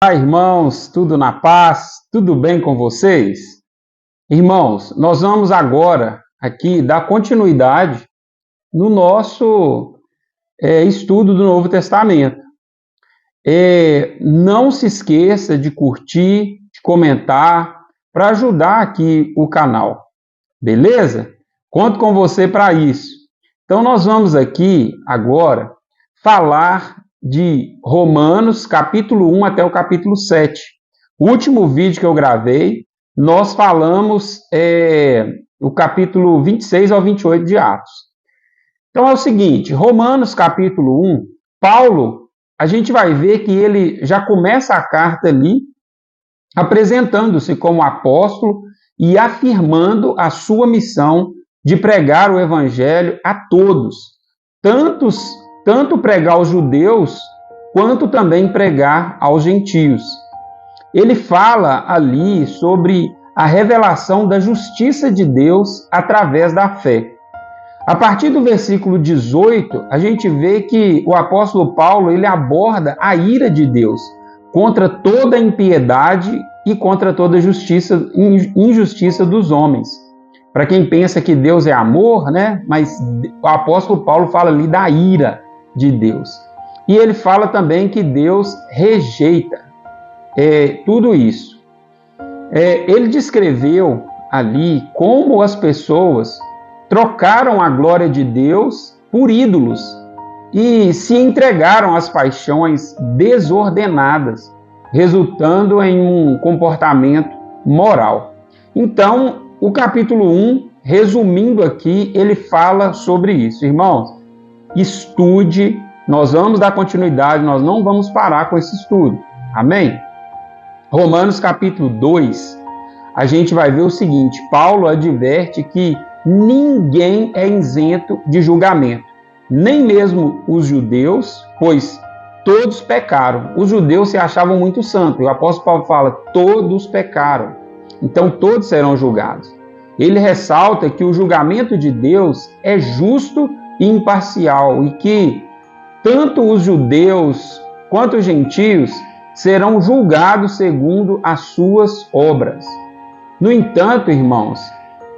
Olá, irmãos, tudo na paz? Tudo bem com vocês? Irmãos, nós vamos agora aqui dar continuidade no nosso estudo do Novo Testamento. Não se esqueça de curtir, de comentar, para ajudar aqui o canal, beleza? Conto com você para isso. Então, nós vamos aqui agora falar de Romanos, capítulo 1 até o capítulo 7. O último vídeo que eu gravei, nós falamos o capítulo 26 ao 28 de Atos. Então é o seguinte, Romanos, capítulo 1, Paulo, a gente vai ver que ele já começa a carta ali, apresentando-se como apóstolo e afirmando a sua missão de pregar o evangelho a todos, tanto pregar aos judeus, quanto também pregar aos gentios. Ele fala ali sobre a revelação da justiça de Deus através da fé. A partir do versículo 18, a gente vê que o apóstolo Paulo ele aborda a ira de Deus contra toda a impiedade e contra toda a injustiça dos homens. Para quem pensa que Deus é amor, né? Mas o apóstolo Paulo fala ali da ira de Deus. E ele fala também que Deus rejeita tudo isso. Ele descreveu ali como as pessoas trocaram a glória de Deus por ídolos e se entregaram às paixões desordenadas, resultando em um comportamento moral. Então, o capítulo 1, resumindo aqui, ele fala sobre isso. Irmãos, estude, nós vamos dar continuidade, nós não vamos parar com esse estudo. Amém? Romanos capítulo 2, a gente vai ver o seguinte, Paulo adverte que ninguém é isento de julgamento, nem mesmo os judeus, pois todos pecaram. Os judeus se achavam muito santos, e o apóstolo Paulo fala, todos pecaram, então todos serão julgados. Ele ressalta que o julgamento de Deus é justo e imparcial, e que tanto os judeus quanto os gentios serão julgados segundo as suas obras. No entanto, irmãos,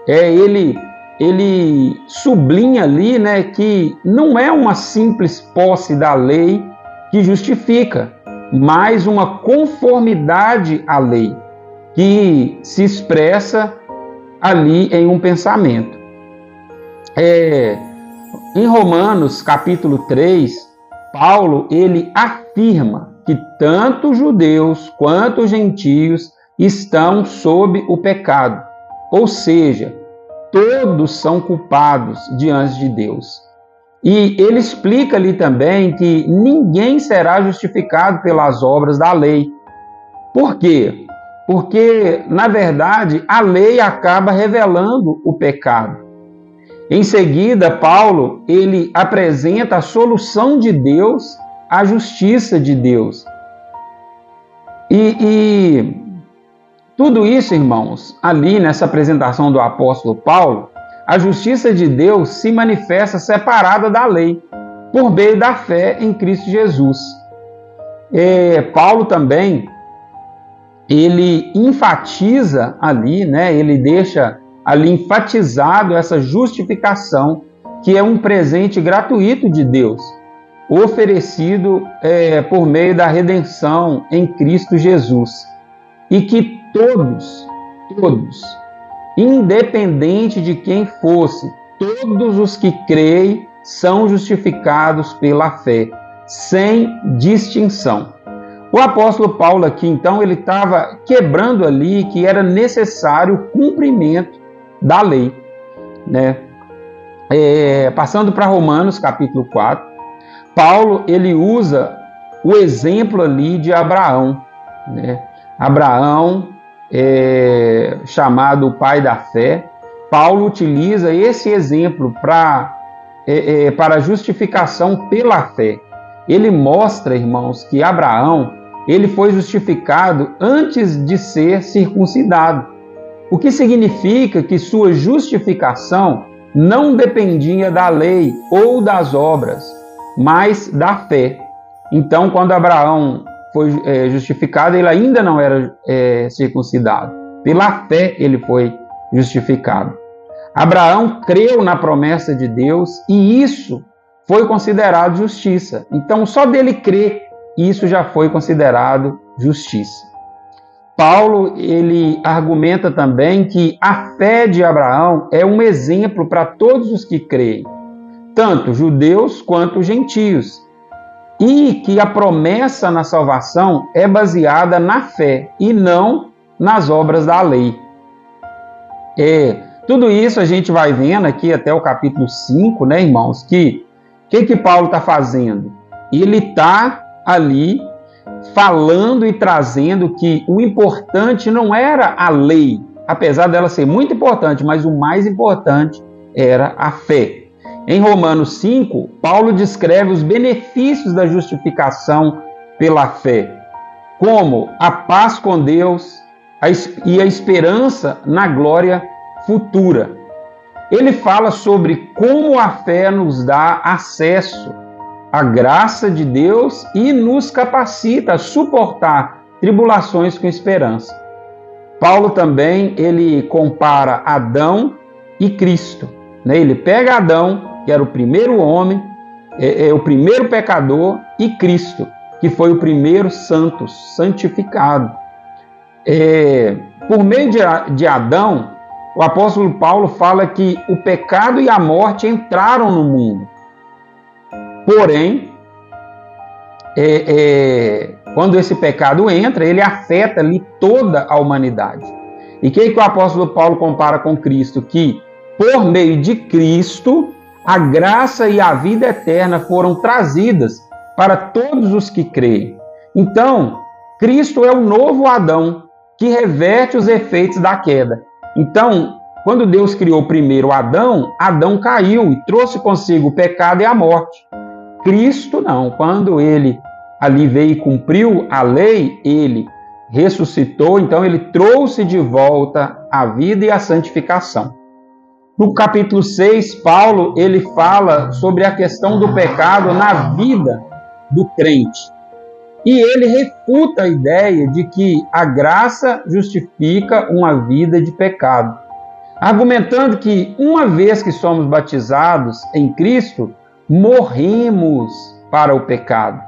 ele sublinha ali, né, que não é uma simples posse da lei que justifica, mas uma conformidade à lei, que se expressa ali em um pensamento. Em Romanos, capítulo 3, Paulo, ele afirma que tanto os judeus quanto os gentios estão sob o pecado, ou seja, todos são culpados diante de Deus. E ele explica ali também que ninguém será justificado pelas obras da lei. Por quê? Porque, na verdade, a lei acaba revelando o pecado. Em seguida, Paulo, ele apresenta a solução de Deus, a justiça de Deus. E tudo isso, irmãos, ali nessa apresentação do apóstolo Paulo, a justiça de Deus se manifesta separada da lei, por meio da fé em Cristo Jesus. Paulo também, ele enfatiza ali, né, ele deixa ali enfatizado essa justificação, que é um presente gratuito de Deus, oferecido por meio da redenção em Cristo Jesus. E que todos, independente de quem fosse, todos os que creem são justificados pela fé, sem distinção. O apóstolo Paulo aqui, então, ele estava quebrando ali que era necessário o cumprimento da lei, né? Passando para Romanos, capítulo 4, Paulo, ele usa o exemplo ali de Abraão, né? Abraão, chamado o pai da fé. Paulo utiliza esse exemplo para a justificação pela fé. Ele mostra, irmãos, que Abraão, ele foi justificado antes de ser circuncidado, o que significa que sua justificação não dependia da lei ou das obras, mas da fé. Então, quando Abraão foi justificado, ele ainda não era circuncidado. Pela fé ele foi justificado. Abraão creu na promessa de Deus e isso foi considerado justiça. Então, só dele crer, isso já foi considerado justiça. Paulo, ele argumenta também que a fé de Abraão é um exemplo para todos os que creem, tanto judeus quanto gentios, e que a promessa na salvação é baseada na fé e não nas obras da lei. Tudo isso a gente vai vendo aqui até o capítulo 5, né, irmãos, que Paulo está fazendo? Ele está ali falando e trazendo que o importante não era a lei, apesar dela ser muito importante, mas o mais importante era a fé. Em Romanos 5, Paulo descreve os benefícios da justificação pela fé, como a paz com Deus e a esperança na glória futura. Ele fala sobre como a fé nos dá acesso à graça de Deus e nos capacita a suportar tribulações com esperança. Paulo também, ele compara Adão e Cristo, né? Ele pega Adão, que era o primeiro homem, o primeiro pecador, e Cristo, que foi o primeiro santo, santificado. Por meio de Adão, o apóstolo Paulo fala que o pecado e a morte entraram no mundo. Porém, quando esse pecado entra, ele afeta ali toda a humanidade. E o que o apóstolo Paulo compara com Cristo? Que por meio de Cristo, a graça e a vida eterna foram trazidas para todos os que creem. Então, Cristo é o novo Adão, que reverte os efeitos da queda. Então, quando Deus criou primeiro Adão, Adão caiu e trouxe consigo o pecado e a morte. Cristo não. Quando ele ali veio e cumpriu a lei, ele ressuscitou, então ele trouxe de volta a vida e a santificação. No capítulo 6, Paulo ele fala sobre a questão do pecado na vida do crente. E ele refuta a ideia de que a graça justifica uma vida de pecado, argumentando que uma vez que somos batizados em Cristo, morremos para o pecado.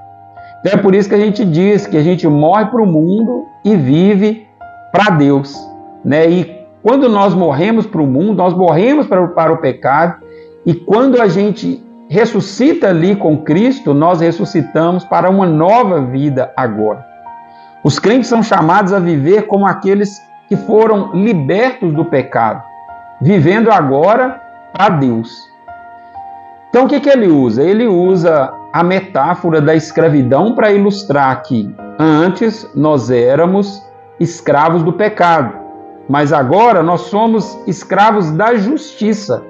Então é por isso que a gente diz que a gente morre para o mundo e vive para Deus, né? E quando nós morremos para o mundo, nós morremos para o pecado, e quando a gente ressuscita ali com Cristo, nós ressuscitamos para uma nova vida agora. Os crentes são chamados a viver como aqueles que foram libertos do pecado, vivendo agora para Deus. Então o que ele usa? Ele usa a metáfora da escravidão para ilustrar que antes nós éramos escravos do pecado, mas agora nós somos escravos da justiça.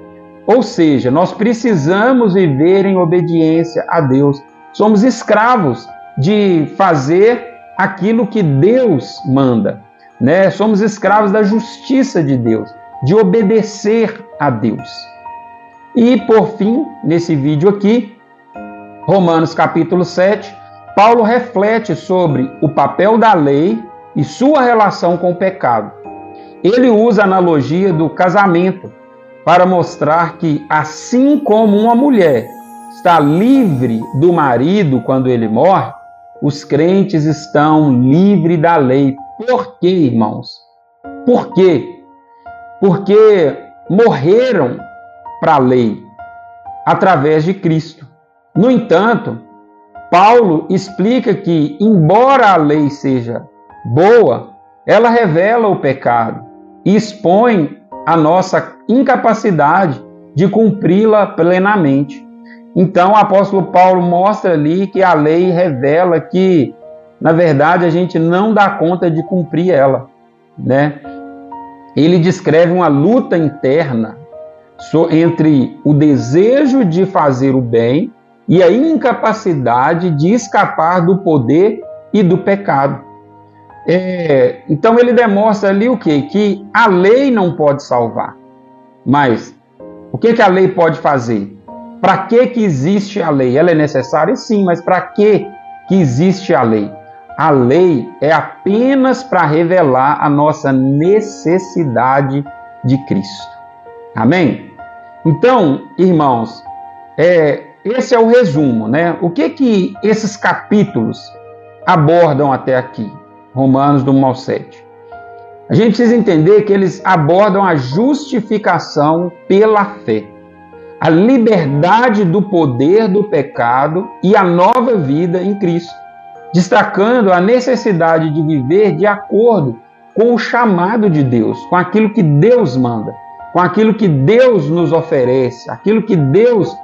Ou seja, nós precisamos viver em obediência a Deus. Somos escravos de fazer aquilo que Deus manda, né? Somos escravos da justiça de Deus, de obedecer a Deus. E por fim, nesse vídeo aqui, Romanos capítulo 7, Paulo reflete sobre o papel da lei e sua relação com o pecado. Ele usa a analogia do casamento para mostrar que, assim como uma mulher está livre do marido quando ele morre, os crentes estão livres da lei. Por quê, irmãos? Por quê? Porque morreram para a lei através de Cristo. No entanto, Paulo explica que, embora a lei seja boa, ela revela o pecado e expõe a nossa incapacidade de cumpri-la plenamente. Então, o apóstolo Paulo mostra ali que a lei revela que, na verdade, a gente não dá conta de cumprir ela, né? Ele descreve uma luta interna entre o desejo de fazer o bem e a incapacidade de escapar do poder e do pecado. Então ele demonstra ali o quê? Que a lei não pode salvar. Mas o que a lei pode fazer? Para que existe a lei? Ela é necessária? Sim, mas para que existe a lei? a lei é apenas para revelar a nossa necessidade de Cristo. Amém? Então, irmãos, esse é o resumo, né? O que esses capítulos abordam até aqui? Romanos do 1 ao 7. A gente precisa entender que eles abordam a justificação pela fé, a liberdade do poder do pecado e a nova vida em Cristo, destacando a necessidade de viver de acordo com o chamado de Deus, com aquilo que Deus manda, com aquilo que Deus nos oferece, aquilo que Deus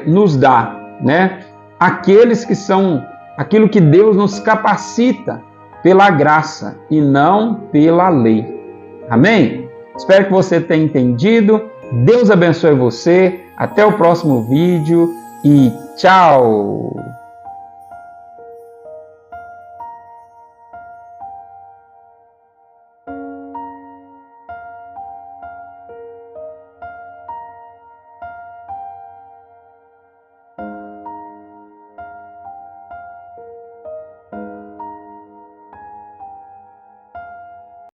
nos dá, né? Aquilo que Deus nos capacita pela graça e não pela lei. Amém? Espero que você tenha entendido. Deus abençoe você. Até o próximo vídeo e tchau!